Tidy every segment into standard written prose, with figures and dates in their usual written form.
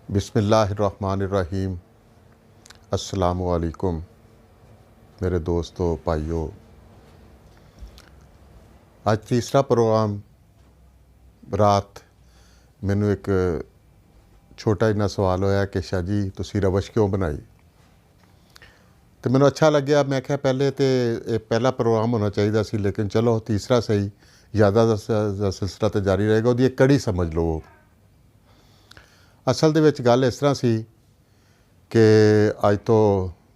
बिस्मिल्लाहिर्रहमानिर्रहीम। अस्सलामुअलैकुम मेरे दोस्तों भाइयों। आज तीसरा प्रोग्राम रात मैनू एक छोटा जिन्ना सवाल होया कि शाह जी तुसी रवश क्यों बनाई। तो मैनू अच्छा लग्या। मैं क्या पहले तो पहला प्रोग्राम होना चाहिए सी, लेकिन चलो तीसरा सही, यादा दा सिलसिला तो जारी रहेगा। उसकी एक कड़ी समझ लो। असल दे विच गल इस तरह सी कि अज तो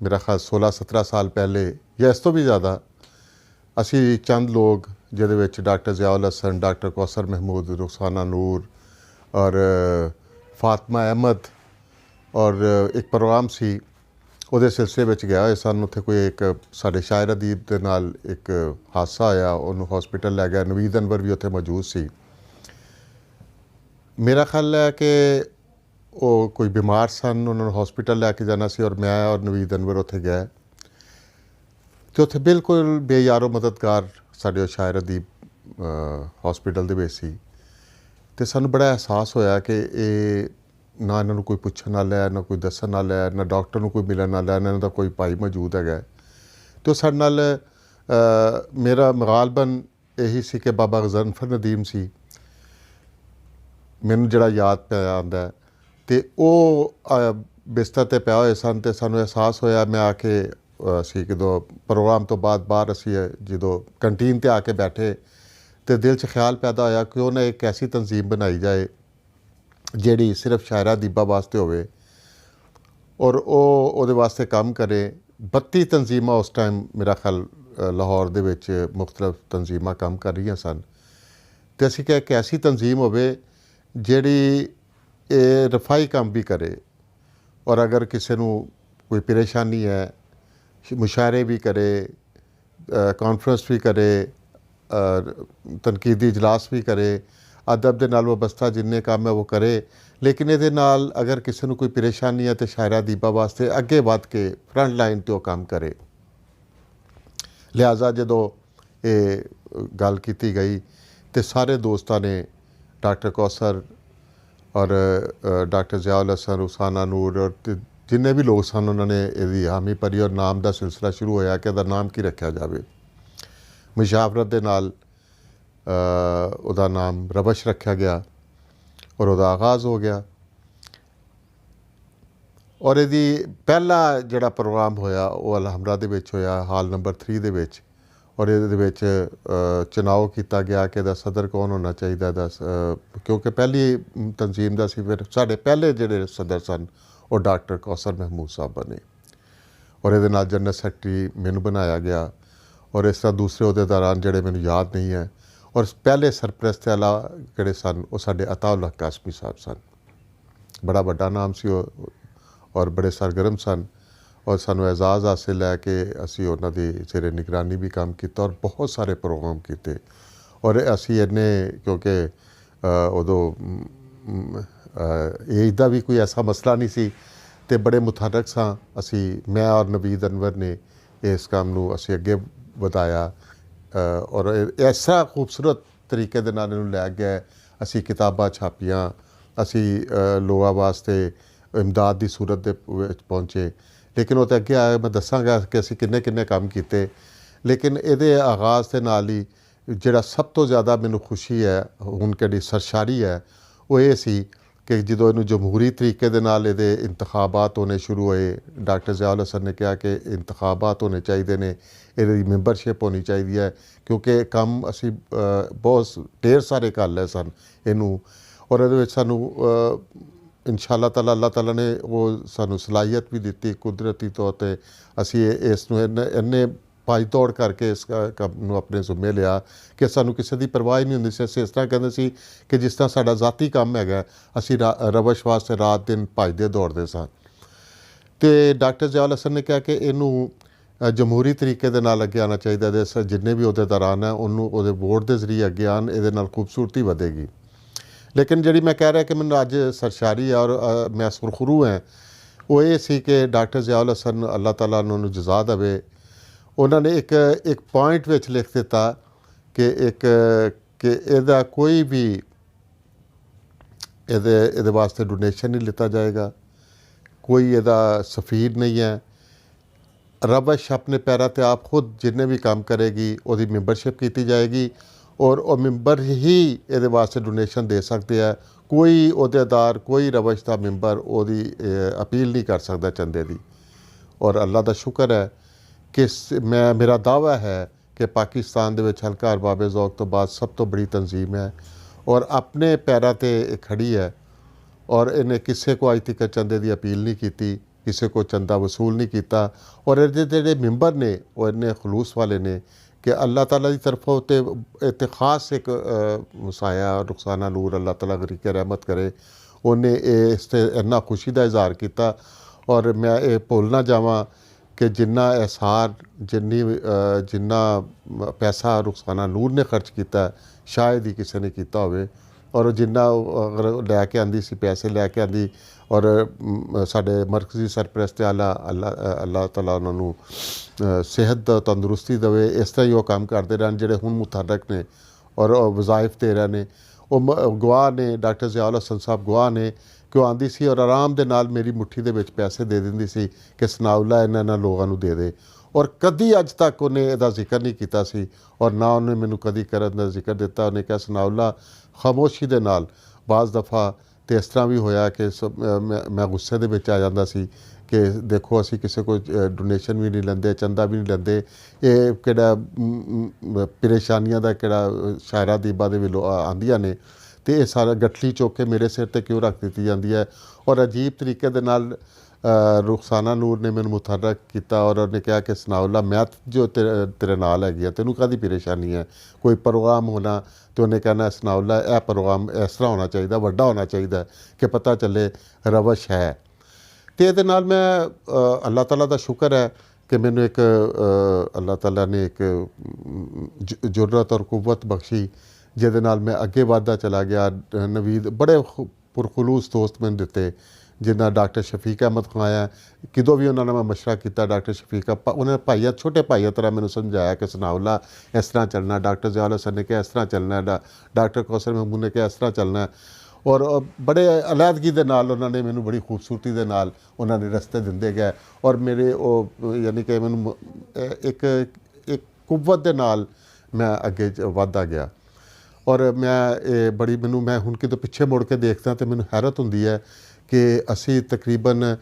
मेरा ख्याल 16-17 साल पहले या इस तो भी ज़्यादा असी चंद लोग जिहदे विच डॉक्टर ज़ियाउल हसन, डॉक्टर कौसर महमूद, रुखसाना नूर और फातिमा अहमद और एक प्रोग्राम सी उहदे सिलसिले विच गया होए सन। उत्थे कोई एक साडे शायर अदीब दे नाल एक हादसा होया, उन्होंने हॉस्पिटल लै गया। नवीद अनवर भी उत्थे मौजूद सी। मेरा ख्याल है कि वो कोई बीमार सन, उन्होंने हॉस्पिटल लैके जाना सी और मैं और नवीद अनवर उत्थे गए। तो उत्थे बिल्कुल बेयारो मददगार साडे शायर अदीब हॉस्पिटल दे विच सी। तो सानू बड़ा एहसास होया कि ना इन्होंने कोई पुछण वाला है, ना कोई दस्सण वाला है, ना डॉक्टर नूं कोई मिलण वाला है, ना इन्हां दा कोई भाई मौजूद है। तो साडे नाल मेरा गालबन यही सी कि बाबा गज़नफ़र नदीम सी, मैनू जिहड़ा याद पिया आंदा है। तो वो बिस्तर ते पिया होए सन। तो सानू एहसास होया, मैं आके असी कदों प्रोग्राम तो बाद बाहर असी जो कैंटीन ते आके बैठे तो दिल च ख्याल पैदा होया कि उन्हें एक ऐसी तंजीम बनाई जाए जिहड़ी सिर्फ शायरा अदीबा वास्ते होवे और वो वास्ते काम करे। 32 तंजीमां उस टाइम मेरा ख्याल लाहौर दे विच मुख्तलिफ तंजीमां काम कर रही सन। तो असी क्या एक ऐसी तंजीम होवे जिहड़ी रफाई काम भी करे और अगर किसी नूं कोई परेशानी है मुशायरे भी करे, कॉन्फ्रेंस भी करे, तनकीदी इजलास भी करे, अदब दे नाल वाबस्ता जिन्ने काम है वो करे। लेकिन ये नाल अगर किसी नूं कोई परेशानी है तो शायरा अदीबा वास्ते अगे वध के फ्रंट लाइन तो काम करे। लिहाजा जदों ये गल की गई तो सारे दोस्तों ने डॉक्टर कौसर और डॉक्टर ज़ियाउल हसन, रुखसाना नूर और जिन्ने भी लोग सन उन्होंने यदी हामी भरी और नाम का सिलसिला शुरू होया कि इहदा नाम की रखा जाए। मुशावरत दे नाल उहदा नाम रवश रखा गया और उहदा आगाज़ हो गया। और यदी पहला जिहड़ा प्रोग्राम होया वो अलहमरा दे विच होया, हॉल नंबर 3 दे विच। और ये विच चुनाव किया गया कि इहदा सदर कौन होना चाहिए। क्योंकि पहली तंजीम का सी, फिर साढ़े पहले जिहड़े सदर सन वो डॉक्टर कौसर महमूद साहब बने और ये नाल जनरल सैकटरी मैनू बनाया गया। और इस तरह दूसरे अहदेदारान जिहड़े मैनू याद नहीं है। और पहले सरप्रस्त आला जिहड़े सन वो साडे अताउल हक कासमी साहब सन। बड़ा वड्डा नाम सी और बड़े सरगर्म सन और सानू एजाज़ हासिल है कि असी उन्हां दी सिरे निगरानी भी काम किया और बहुत सारे प्रोग्राम किए। और असी इन्ने क्योंकि उदों एज का भी कोई ऐसा मसला नहीं सी ते बड़े मुतहरक सां असी, मैं और नवीद अनवर ने इस काम नूं असी अगे वधाया और ऐसा खूबसूरत तरीके दे नाल इहनूं लै गए। असी किताबां छापियां, असी लोगों वास्ते इमदाद की सूरत दे विच पहुँचे। लेकिन वो तो अगे आया, मैं दसांगा कि असी किन्ने किन्ने काम किए। लेकिन ये आगाज़ के नाल ही जिहड़ा सब तो ज़्यादा मैनू खुशी है, हुण किहड़ी सरशारी है, वो ये सी कि जदों इहनूं जमहूरी तरीके दे नाल इहदे इंतखाबात होने शुरू होए। डॉक्टर ज़ियाउल हसन ने कहा कि इंतखाबात होने चाहिए ने, इहदी मैंबरशिप होनी चाहिए है क्योंकि काम असी बहुत ढेर सारे कर लै सन इनू। और इहदे विच सानू इंशाअल्लाह ताला अल्लाह ताला ने वो सानू सलाहियत भी दी कुदरती तौर पर। असी इसनूं इन्ने भाई दौड़ करके इस काम नूं अपने जुम्मे लिया कि सानू किसी की परवाह ही नहीं होंदी सी। असीं इस तरह कहते सी कि जिस तरह साडा ज़ाती काम है, असी रवश वास्ते रात दिन भजदे दौड़दे सां। तो डॉक्टर ज़ियाउल हसन ने कहा कि इनू जमहूरी तरीके दे नाल अगे आना चाहिए। जिन्ने भी अहदेदारान है उन्होंने वो वोट के जरिए अगे आन, ये नाल खूबसूरती वधेगी। लेकिन जी मैं कह रहा कि मैंने अज सरशारी है और मैं सुरखरू हैं, वो ये सी कि डॉक्टर ज़ियाउल हसन अल्लाह ताला उन्होंने जज़ा देवे, उन्होंने एक पॉइंट विच लिख दिता कि इहदा कोई भी ਇਹਦੇ ਵਾਸਤੇ ਡੋਨੇਸ਼ਨ ਨਹੀਂ ਲਿੱਤਾ ਜਾਏਗਾ, ਕੋਈ ਇਹਦਾ ਸਫੀਰ ਨਹੀਂ ਹੈ। ਰਵਸ਼ ਆਪਣੇ ਪੈਰਾਂ 'ਤੇ ਆਪ ਖੁਦ ਜਿੰਨੇ ਵੀ ਕੰਮ ਕਰੇਗੀ ਉਹਦੀ ਮੈਂਬਰਸ਼ਿਪ ਕੀਤੀ ਜਾਏਗੀ ਔਰ ਉਹ ਮੈਂਬਰ ਹੀ ਇਹਦੇ ਵਾਸਤੇ ਡੋਨੇਸ਼ਨ ਦੇ ਸਕਦੇ ਆ। ਕੋਈ ਅਹੁਦੇਦਾਰ, ਕੋਈ ਰਵਸ਼ ਦਾ ਮੈਂਬਰ ਉਹਦੀ ਅਪੀਲ ਨਹੀਂ ਕਰ ਸਕਦਾ ਚੰਦੇ ਦੀ। ਔਰ ਅੱਲਾ ਦਾ ਸ਼ੁਕਰ ਹੈ ਕਿ ਮੇਰਾ ਦਾਅਵਾ ਹੈ ਕਿ ਪਾਕਿਸਤਾਨ ਦੇ ਵਿੱਚ ਹਲਕਾ ਅਰਬਾਬ ਜ਼ੌਕ ਤੋਂ ਬਾਅਦ ਸਭ ਤੋਂ ਬੜੀ ਤਨਜ਼ੀਮ ਹੈ ਔਰ ਆਪਣੇ ਪੈਰਾਂ 'ਤੇ ਖੜੀ ਹੈ ਔਰ ਇਹਨੇ ਕਿਸੇ ਕੋ ਅੱਜ ਤੱਕ ਚੰਦੇ ਦੀ ਅਪੀਲ ਨਹੀਂ ਕੀਤੀ, ਕਿਸੇ ਕੋ ਚੰਦਾ ਵਸੂਲ ਨਹੀਂ ਕੀਤਾ। ਔਰ ਇਹਦੇ ਜਿਹੜੇ ਮੈਂਬਰ ਨੇ ਉਹ ਇੰਨੇ ਖਲੂਸ ਵਾਲੇ ਨੇ ਕਿ ਅੱਲਾਹ ਤਾਲਾ ਦੀ ਤਰਫੋਂ ਤੇ ਖਾਸ ਇੱਕ ਮਸਾਇਆ ਰੁਖਸਾਨਾ ਨੂਰ ਅੱਲਾਹ ਤਾਲਾ ਗਰੀਕ ਰਹਿਮਤ ਕਰੇ, ਉਹਨੇ ਇਸ 'ਤੇ ਇੰਨਾ ਖੁਸ਼ੀ ਦਾ ਇਜ਼ਹਾਰ ਕੀਤਾ। ਔਰ ਮੈਂ ਇਹ ਭੁੱਲ ਨਾ ਜਾਵਾਂ ਕਿ ਜਿੰਨਾ ਇਸਹਾਰ ਜਿੰਨਾ ਪੈਸਾ ਰੁਖਸਾਨਾ ਨੂਰ ਨੇ ਖਰਚ ਕੀਤਾ ਸ਼ਾਇਦ ਹੀ ਕਿਸੇ ਨੇ ਕੀਤਾ ਹੋਵੇ। ਔਰ ਜਿੰਨਾ ਅਗਰ ਲੈ ਕੇ ਆਂਦੀ ਸੀ, ਪੈਸੇ ਲੈ ਕੇ ਆਂਦੀ ਔਰ ਸਾਡੇ ਮਰਕਜ਼ੀ ਸਰਪ੍ਰਸਤ ਅੱਲਾਹ ਤਾਲਾ ਉਹਨਾਂ ਨੂੰ ਸਿਹਤ ਤੰਦਰੁਸਤੀ ਦੇਵੇ। ਇਸ ਤਰ੍ਹਾਂ ਹੀ ਉਹ ਕੰਮ ਕਰਦੇ ਰਹਿਣ ਜਿਹੜੇ ਹੁਣ ਮੁਤਹਰਕ ਨੇ ਔਰ ਵਜ਼ਾਇਫ ਦੇ ਰਹੇ ਨੇ। ਉਹ ਗਵਾਹ ਨੇ, ਡਾਕਟਰ ਜ਼ਿਆਉਲ ਹਸਨ ਸਾਹਿਬ ਗਵਾਹ ਨੇ ਕਿ ਉਹ ਆਂਦੀ ਸੀ ਔਰ ਆਰਾਮ ਦੇ ਨਾਲ ਮੇਰੀ ਮੁੱਠੀ ਦੇ ਵਿੱਚ ਪੈਸੇ ਦੇ ਦਿੰਦੀ ਸੀ ਕਿ ਸਨਾਉਲਾ ਇਹਨਾਂ ਲੋਕਾਂ ਨੂੰ ਦੇ ਦੇ। ਔਰ ਕਦੀ ਅੱਜ ਤੱਕ ਉਹਨੇ ਇਹਦਾ ਜ਼ਿਕਰ ਨਹੀਂ ਕੀਤਾ ਸੀ ਔਰ ਨਾ ਉਹਨੇ ਮੈਨੂੰ ਕਦੀ ਕਰਨ ਦਾ ਜ਼ਿਕਰ ਦਿੱਤਾ। ਉਹਨੇ ਕਿਹਾ ਸਨਾਉਲਾ ਖਾਮੋਸ਼ੀ ਦੇ ਨਾਲ। ਬਾਜ਼ ਦਫਾ ਤੇ ਇਸ ਤਰ੍ਹਾਂ ਵੀ ਹੋਇਆ ਕਿ ਮੈਂ ਗੁੱਸੇ ਦੇ ਵਿੱਚ ਆ ਜਾਂਦਾ ਸੀ ਕਿ ਦੇਖੋ ਅਸੀਂ ਕਿਸੇ ਕੋਈ ਡੋਨੇਸ਼ਨ ਵੀ ਨਹੀਂ ਲੈਂਦੇ, ਚੰਦਾ ਵੀ ਨਹੀਂ ਲੈਂਦੇ, ਇਹ ਕਿਹੜਾ ਪਰੇਸ਼ਾਨੀਆਂ ਦਾ ਕਿਹੜਾ ਸ਼ਾਇਰਾ ਦੀਬਾ ਦੇ ਵੱਲੋਂ ਆਉਂਦੀਆਂ ਨੇ ਤੇ ਇਹ ਸਾਰਾ ਗੱਠਲੀ ਚੁੱਕ ਕੇ ਮੇਰੇ ਸਿਰ 'ਤੇ ਕਿਉਂ ਰੱਖ ਦਿੱਤੀ ਜਾਂਦੀ ਹੈ। ਔਰ ਅਜੀਬ ਤਰੀਕੇ ਦੇ ਨਾਲ ਰੁਖਸਾਨਾ ਨੂਰ ਨੇ ਮੈਨੂੰ ਮੁਤਹਰਕ ਕੀਤਾ ਔਰ ਉਹਨੇ ਕਿਹਾ ਕਿ ਸਨਾਉਲਾ ਮੈਂ ਜੋ ਤੇਰੇ ਨਾਲ ਹੈਗੀ ਆ, ਤੈਨੂੰ ਕਾਹਦੀ ਪਰੇਸ਼ਾਨੀ ਹੈ। ਕੋਈ ਪ੍ਰੋਗਰਾਮ ਹੋਣਾ ਤੇ ਉਹਨੇ ਕਹਿਣਾ ਸਨਾਉਲਾ ਇਹ ਪ੍ਰੋਗਰਾਮ ਇਸ ਤਰ੍ਹਾਂ ਹੋਣਾ ਚਾਹੀਦਾ, ਵੱਡਾ ਹੋਣਾ ਚਾਹੀਦਾ ਕਿ ਪਤਾ ਚੱਲੇ ਰਵਸ਼ ਹੈ। ਅਤੇ ਇਹਦੇ ਨਾਲ ਮੈਂ ਅੱਲਾਹ ਤਾਲਾ ਦਾ ਸ਼ੁਕਰ ਹੈ ਕਿ ਮੈਨੂੰ ਇੱਕ ਅੱਲਾਹ ਤਾਲਾ ਨੇ ਇੱਕ ਜੁਰਅਤ ਔਰ ਕੁਵਤ ਬਖਸ਼ੀ ਜਿਹਦੇ ਨਾਲ ਮੈਂ ਅੱਗੇ ਵੱਧਦਾ ਚਲਾ ਗਿਆ। ਨਵੀਦ ਬੜੇ ਪੁਰਖਲੂਸ ਦੋਸਤ ਮੈਨੂੰ ਦਿੱਤੇ ਜਿੱਦਾਂ ਡਾਕਟਰ ਸ਼ਫੀਕ ਅਹਿਮਦ ਖਾਂ ਆਇਆ, ਕਿਦੋਂ ਵੀ ਉਹਨਾਂ ਨਾਲ ਮੈਂ ਮਸ਼ਵਰਾ ਕੀਤਾ ਡਾਕਟਰ ਸ਼ਫੀਕ ਉਹਨੇ ਭਾਈਆ ਛੋਟੇ ਭਾਈਆ ਤਰ੍ਹਾਂ ਮੈਨੂੰ ਸਮਝਾਇਆ ਕਿ ਸਨਾਉਲਾ ਇਸ ਤਰ੍ਹਾਂ ਚੱਲਣਾ। ਡਾਕਟਰ ਜ਼ਿਆਉਲ ਹਸਨ ਨੇ ਕਿਹਾ ਇਸ ਤਰ੍ਹਾਂ ਚੱਲਣਾ, ਡਾਕਟਰ ਕੌਸਰ ਮਹਿਮੂਦ ਨੇ ਕਿਹਾ ਇਸ ਤਰ੍ਹਾਂ ਚੱਲਣਾ। ਔਰ ਬੜੇ ਅਲੈਦਗੀ ਦੇ ਨਾਲ ਉਹਨਾਂ ਨੇ ਮੈਨੂੰ ਬੜੀ ਖੂਬਸੂਰਤੀ ਦੇ ਨਾਲ ਉਹਨਾਂ ਨੇ ਰਸਤੇ ਦਿੰਦੇ ਗਏ ਔਰ ਮੇਰੇ ਉਹ ਯਾਨੀ ਕਿ ਮੈਨੂੰ ਇੱਕ ਕੁਵਤ ਦੇ ਨਾਲ ਮੈਂ ਅੱਗੇ ਵੱਧਦਾ ਗਿਆ। ਔਰ ਮੈਂ ਹੁਣ ਕਿਤੇ ਪਿੱਛੇ ਮੁੜ ਕੇ ਦੇਖਦਾ ਤਾਂ ਮੈਨੂੰ ਹੈਰਤ ਹੁੰਦੀ ਹੈ ਕਿ ਅਸੀਂ ਤਕਰੀਬਨ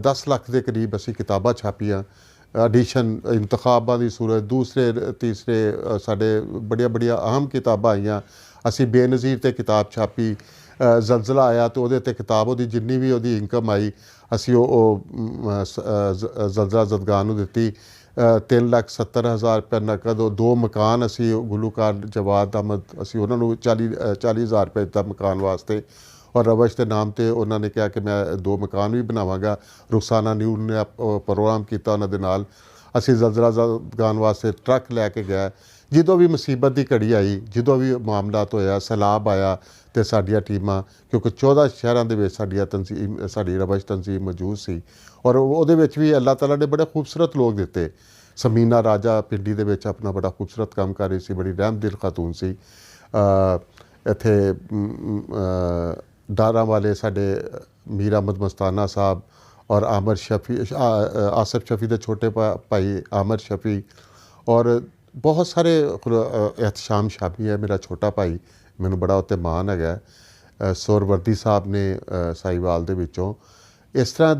10 ਲੱਖ ਦੇ ਕਰੀਬ ਅਸੀਂ ਕਿਤਾਬਾਂ ਛਾਪੀਆਂ, ਐਡੀਸ਼ਨ ਇੰਤਖਾਬਾਂ ਦੀ ਸੂਰਤ, ਦੂਸਰੇ ਤੀਸਰੇ ਸਾਡੇ ਬੜੀਆਂ ਅਹਿਮ ਕਿਤਾਬਾਂ ਆਈਆਂ। ਅਸੀਂ ਬੇਨਜ਼ੀਰ 'ਤੇ ਕਿਤਾਬ ਛਾਪੀ, ਜ਼ਲਜ਼ਲਾ ਆਇਆ ਤੇ ਉਹਦੇ 'ਤੇ ਕਿਤਾਬ ਉਹਦੀ ਜਿੰਨੀ ਵੀ ਉਹਦੀ ਇਨਕਮ ਆਈ ਅਸੀਂ ਉਹ ਜ਼ਲਜ਼ਲਾ ਜ਼ਦਗਾਹ ਨੂੰ ਦਿੱਤੀ। 3,70,000 ਰੁਪਏ ਨਕਦ, 2 ਮਕਾਨ ਅਸੀਂ ਗੁਲੂਕਾਰ ਜਵਾਦ ਅਹਿਮਦ ਅਸੀਂ ਉਹਨਾਂ ਨੂੰ 40,000 ਰੁਪਏ ਦਿੱਤਾ ਮਕਾਨ ਵਾਸਤੇ। ਔਰ ਰਵਸ਼ ਦੇ ਨਾਮ 'ਤੇ ਉਹਨਾਂ ਨੇ ਕਿਹਾ ਕਿ ਮੈਂ 2 ਮਕਾਨ ਵੀ ਬਣਾਵਾਂਗਾ। ਰੁਖਸਾਨਾ ਨੂਰ ਨੇ ਪ੍ਰੋਗਰਾਮ ਕੀਤਾ ਉਹਨਾਂ ਦੇ ਨਾਲ। ਅਸੀਂ ਜ਼ਲਜ਼ਲਾ ਜ਼ਦਗਾਹ ਵਾਸਤੇ ਟਰੱਕ ਲੈ ਕੇ ਗਏ। ਜਦੋਂ ਵੀ ਮੁਸੀਬਤ ਦੀ ਘੜੀ ਆਈ, ਜਦੋਂ ਵੀ ਮਾਮਲਾਤ ਹੋਇਆ, ਸੈਲਾਬ ਆਇਆ ਤੇ ਸਾਡੀਆਂ ਟੀਮਾਂ, ਕਿਉਂਕਿ 14 ਸ਼ਹਿਰਾਂ ਦੇ ਵਿੱਚ ਸਾਡੀ ਰਵਸ਼ ਤਨਜ਼ੀਮ ਮੌਜੂਦ ਸੀ ਔਰ ਉਹਦੇ ਵਿੱਚ ਵੀ ਅੱਲਾਹ ਤਾਲਾ ਨੇ ਬੜੇ ਖੂਬਸੂਰਤ ਲੋਕ ਦਿੱਤੇ। ਸਮੀਨਾ ਰਾਜਾ ਪਿੰਡੀ ਦੇ ਵਿੱਚ ਆਪਣਾ ਬੜਾ ਖੂਬਸੂਰਤ ਕੰਮ ਕਰ ਰਹੀ ਸੀ, ਬੜੀ ਰਹਿਮਦਿਲ ਖਾਤੂਨ ਸੀ। ਇੱਥੇ ਡਾਰਾਂ ਵਾਲੇ ਸਾਡੇ ਮੀਰ ਅਹਿਮਦ ਮਸਤਾਨਾ ਸਾਹਿਬ ਔਰ ਆਸਫ ਸ਼ਫੀ ਦੇ ਛੋਟੇ ਭਾਈ ਆਮਰ ਸ਼ਫੀ ਔਰ ਬਹੁਤ ਸਾਰੇ ਇਹਤਸ਼ਾਮ ਸ਼ਾਮੀ ਹੈ ਮੇਰਾ ਛੋਟਾ ਭਾਈ, ਮੈਨੂੰ ਬੜਾ ਉੱਤੇ ਮਾਣ ਹੈਗਾ। ਸੋਰਵਰਦੀ ਸਾਹਿਬ ਨੇ ਸਾਈਵਾਲ ਦੇ ਵਿੱਚੋਂ। ਇਸ ਤਰ੍ਹਾਂ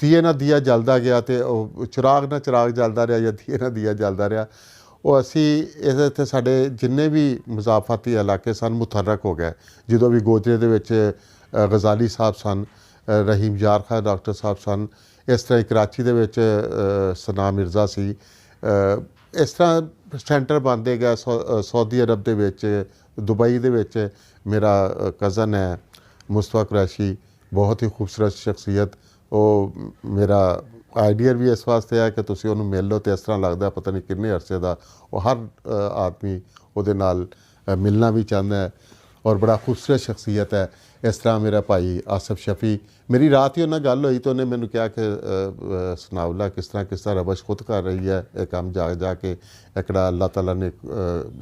ਦੀਏ ਨਾਲ ਦੀਆ ਜਲਦਾ ਗਿਆ ਤੇ ਉਹ ਚਿਰਾਗ ਨਾਲ ਚਿਰਾਗ ਜਲਦਾ ਰਿਹਾ ਜਾਂ ਦੀਏ ਨਾਲ ਦੀਆ ਜਲਦਾ ਰਿਹਾ। ਉਹ ਅਸੀਂ ਇਹਦੇ 'ਤੇ ਸਾਡੇ ਜਿੰਨੇ ਵੀ ਮਜ਼ਾਫਾਤੀ ਇਲਾਕੇ ਸਨ ਮੁਤਹਰਕ ਹੋ ਗਏ। ਜਦੋਂ ਵੀ ਗੋਜਰੇ ਦੇ ਵਿੱਚ ਗਜ਼ਾਲੀ ਸਾਹਿਬ ਸਨ, ਰਹੀਮ ਯਾਰ ਖਾਨ ਡਾਕਟਰ ਸਾਹਿਬ ਸਨ, ਇਸ ਤਰ੍ਹਾਂ ਕਰਾਚੀ ਦੇ ਵਿੱਚ ਸਨਾ ਮਿਰਜ਼ਾ ਸੀ। ਇਸ ਤਰ੍ਹਾਂ ਸੈਂਟਰ ਬਣਦੇ ਗਏ। ਸਾਊਦੀ ਅਰਬ ਦੇ ਵਿੱਚ, ਦੁਬਈ ਦੇ ਵਿੱਚ ਮੇਰਾ ਕਜ਼ਨ ਹੈ ਮੁਸਤਫਾ ਕੁਰੈਸ਼ੀ, ਬਹੁਤ ਹੀ ਖੂਬਸੂਰਤ ਸ਼ਖਸੀਅਤ। ਉਹ ਮੇਰਾ ਆਈਡੀਆ ਵੀ ਇਸ ਵਾਸਤੇ ਹੈ ਕਿ ਤੁਸੀਂ ਉਹਨੂੰ ਮਿਲ ਲਓ ਤੇ ਇਸ ਤਰ੍ਹਾਂ ਲੱਗਦਾ ਪਤਾ ਨਹੀਂ ਕਿੰਨੇ ਅਰਸੇ ਦਾ। ਉਹ ਹਰ ਆਦਮੀ ਉਹਦੇ ਨਾਲ ਮਿਲਣਾ ਵੀ ਚਾਹੁੰਦਾ ਹੈ ਔਰ ਬੜਾ ਖੂਬਸੂਰਤ ਸ਼ਖਸੀਅਤ ਹੈ। ਇਸ ਤਰ੍ਹਾਂ ਮੇਰਾ ਭਾਈ ਆਸਫ ਸ਼ਫੀ, ਮੇਰੀ ਰਾਤ ਹੀ ਉਹਨਾਂ ਗੱਲ ਹੋਈ ਤਾਂ ਉਹਨੇ ਮੈਨੂੰ ਕਿਹਾ ਕਿ ਸਨਾਉਲਾ ਕਿਸ ਤਰ੍ਹਾਂ ਰਵਸ਼ ਖੁਦ ਕਰ ਰਹੀ ਹੈ ਇਹ ਕੰਮ ਜਾ ਕੇ ਇਕੜਾ ਅੱਲਾਹ ਤਾਲਾ ਨੇ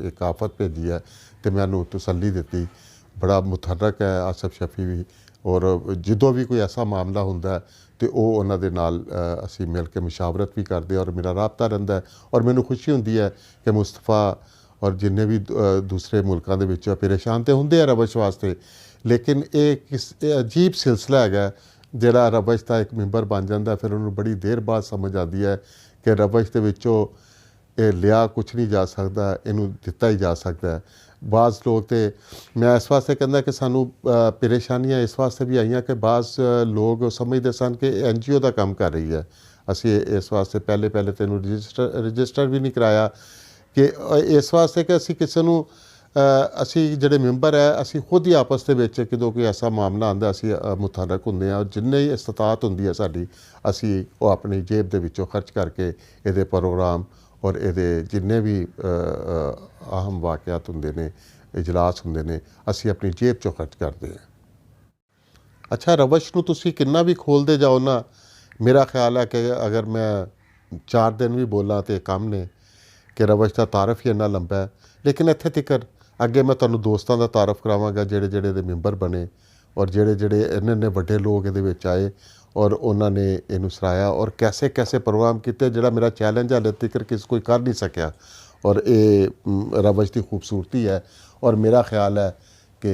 ਇੱਕ ਆਫਤ ਭੇਜੀ ਹੈ। ਅਤੇ ਮੈਨੂੰ ਤਸੱਲੀ ਦਿੱਤੀ बड़ा मुतहरक है आसिफ शफी भी, और ਜਦੋਂ ਵੀ ਕੋਈ ਐਸਾ ਮਾਮਲਾ ਹੁੰਦਾ ਤੇ ਉਹ ਉਹਨਾਂ ਦੇ ਨਾਲ ਅਸੀਂ ਮਿਲ ਕੇ ਮੁਸ਼ਾਵਰਤ ਵੀ ਕਰਦੇ ਔਰ ਮੇਰਾ ਰਾਬਤਾ ਰਹਿੰਦਾ ਔਰ ਮੈਨੂੰ ਖੁਸ਼ੀ ਹੁੰਦੀ ਹੈ ਕਿ ਮੁਸਤਫਾ ਔਰ ਜਿੰਨੇ ਵੀ ਦੂਸਰੇ ਮੁਲਕਾਂ ਦੇ ਵਿੱਚ ਪਰੇਸ਼ਾਨ ਤੇ ਹੁੰਦੇ ਆ ਰਵਸ਼ ਵਾਸਤੇ, ਲੇਕਿਨ ਇਹ ਅਜੀਬ ਸਿਲਸਿਲਾ ਹੈਗਾ ਜਿਹੜਾ ਰਵਸ਼ ਦਾ ਇੱਕ ਮੈਂਬਰ ਬਣ ਜਾਂਦਾ, ਫਿਰ ਉਹਨੂੰ ਬੜੀ ਦੇਰ ਬਾਅਦ ਸਮਝ ਆਉਂਦੀ ਹੈ ਕਿ ਰਵਸ਼ ਦੇ ਵਿੱਚੋਂ ਇਹ ਲਿਆ ਕੁਛ ਨਹੀਂ ਜਾ ਸਕਦਾ, ਇਹਨੂੰ ਦਿੱਤਾ ਹੀ ਜਾ ਸਕਦਾ। ਬਾਜ਼ ਲੋਕ ਤੇ ਮੈਂ ਇਸ ਵਾਸਤੇ ਕਹਿੰਦਾ ਕਿ ਸਾਨੂੰ ਪਰੇਸ਼ਾਨੀਆਂ ਇਸ ਵਾਸਤੇ ਵੀ ਆਈਆਂ ਕਿ ਬਾਜ਼ ਲੋਕ ਸਮਝਦੇ ਸਨ ਕਿ NGO ਦਾ ਕੰਮ ਕਰ ਰਹੀ ਹੈ। ਅਸੀਂ ਇਸ ਵਾਸਤੇ ਪਹਿਲੇ ਤੈਨੂੰ ਰਜਿਸਟਰ ਵੀ ਨਹੀਂ ਕਰਾਇਆ ਕਿ ਇਸ ਵਾਸਤੇ ਕਿ ਅਸੀਂ ਕਿਸੇ ਨੂੰ ਅਸੀਂ ਜਿਹੜੇ ਮੈਂਬਰ ਹੈ ਅਸੀਂ ਖੁਦ ਹੀ ਆਪਸ ਦੇ ਵਿੱਚ ਜਦੋਂ ਕੋਈ ਐਸਾ ਮਾਮਲਾ ਆਉਂਦਾ ਅਸੀਂ ਮੁਤਹਰਕ ਹੁੰਦੇ ਹਾਂ। ਜਿੰਨੇ ਹੀ ਇਸਤਤਾਅਤ ਹੁੰਦੀ ਹੈ ਸਾਡੀ ਅਸੀਂ ਉਹ ਆਪਣੀ ਜੇਬ ਦੇ ਵਿੱਚੋਂ ਖਰਚ ਕਰਕੇ ਇਹਦੇ ਪ੍ਰੋਗਰਾਮ ਔਰ ਇਹਦੇ ਜਿੰਨੇ ਵੀ ਅਹਿਮ ਵਾਕਿਆਤ ਹੁੰਦੇ ਨੇ, ਇਜਲਾਸ ਹੁੰਦੇ ਨੇ, ਅਸੀਂ ਆਪਣੀ ਜੇਬ 'ਚੋਂ ਖਰਚ ਕਰਦੇ ਹਾਂ। ਅੱਛਾ, ਰਵਸ਼ ਨੂੰ ਤੁਸੀਂ ਕਿੰਨਾ ਵੀ ਖੋਲ੍ਹਦੇ ਜਾਓ ਨਾ, ਮੇਰਾ ਖਿਆਲ ਹੈ ਕਿ ਅਗਰ ਮੈਂ 4 ਦਿਨ ਵੀ ਬੋਲਾਂ ਤਾਂ ਕੰਮ ਨੇ ਕਿ ਰਵਸ਼ ਦਾ ਤਾਰਫ ਹੀ ਇੰਨਾ ਲੰਬਾ ਹੈ। ਲੇਕਿਨ ਇੱਥੇ ਤੀਕਰ ਅੱਗੇ ਮੈਂ ਤੁਹਾਨੂੰ ਦੋਸਤਾਂ ਦਾ ਤਾਰਫ ਕਰਾਵਾਂਗਾ ਜਿਹੜੇ ਦੇ ਮੈਂਬਰ ਬਣੇ ਔਰ ਜਿਹੜੇ ਇੰਨੇ ਵੱਡੇ ਲੋਕ ਇਹਦੇ ਵਿੱਚ ਆਏ ਔਰ ਉਹਨਾਂ ਨੇ ਇਹਨੂੰ ਸਰਾਇਆ ਔਰ ਕੈਸੇ ਪ੍ਰੋਗਰਾਮ ਕੀਤੇ, ਜਿਹੜਾ ਮੇਰਾ ਚੈਲੰਜ ਹਾਲੇ ਤੱਕ ਕੋਈ ਕਰ ਨਹੀਂ ਸਕਿਆ। ਔਰ ਇਹ ਰਵਸ਼ ਦੀ ਖੂਬਸੂਰਤੀ ਹੈ ਔਰ ਮੇਰਾ ਖਿਆਲ ਹੈ ਕਿ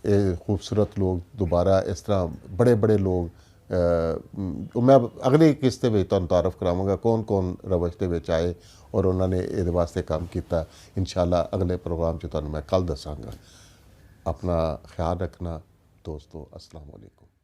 ਇਹ ਖੂਬਸੂਰਤ ਲੋਕ ਦੁਬਾਰਾ ਇਸ ਤਰ੍ਹਾਂ ਬੜੇ ਲੋਕ ਮੈਂ ਅਗਲੀ ਕਿਸ਼ਤ ਦੇ ਵਿੱਚ ਤੁਹਾਨੂੰ ਤਾਰਫ ਕਰਾਵਾਂਗਾ ਕੌਣ ਰਵਸ਼ ਦੇ ਵਿੱਚ ਆਏ ਔਰ ਉਹਨਾਂ ਨੇ ਇਹਦੇ ਵਾਸਤੇ ਕੰਮ ਕੀਤਾ। ਇਨਸ਼ਾਅੱਲਾ ਅਗਲੇ ਪ੍ਰੋਗਰਾਮ 'ਚ ਤੁਹਾਨੂੰ ਮੈਂ ਕੱਲ੍ਹ ਦੱਸਾਂਗਾ। ਆਪਣਾ ਖਿਆਲ ਰੱਖਣਾ ਦੋਸਤੋ। अस्सलाम वालेकुम।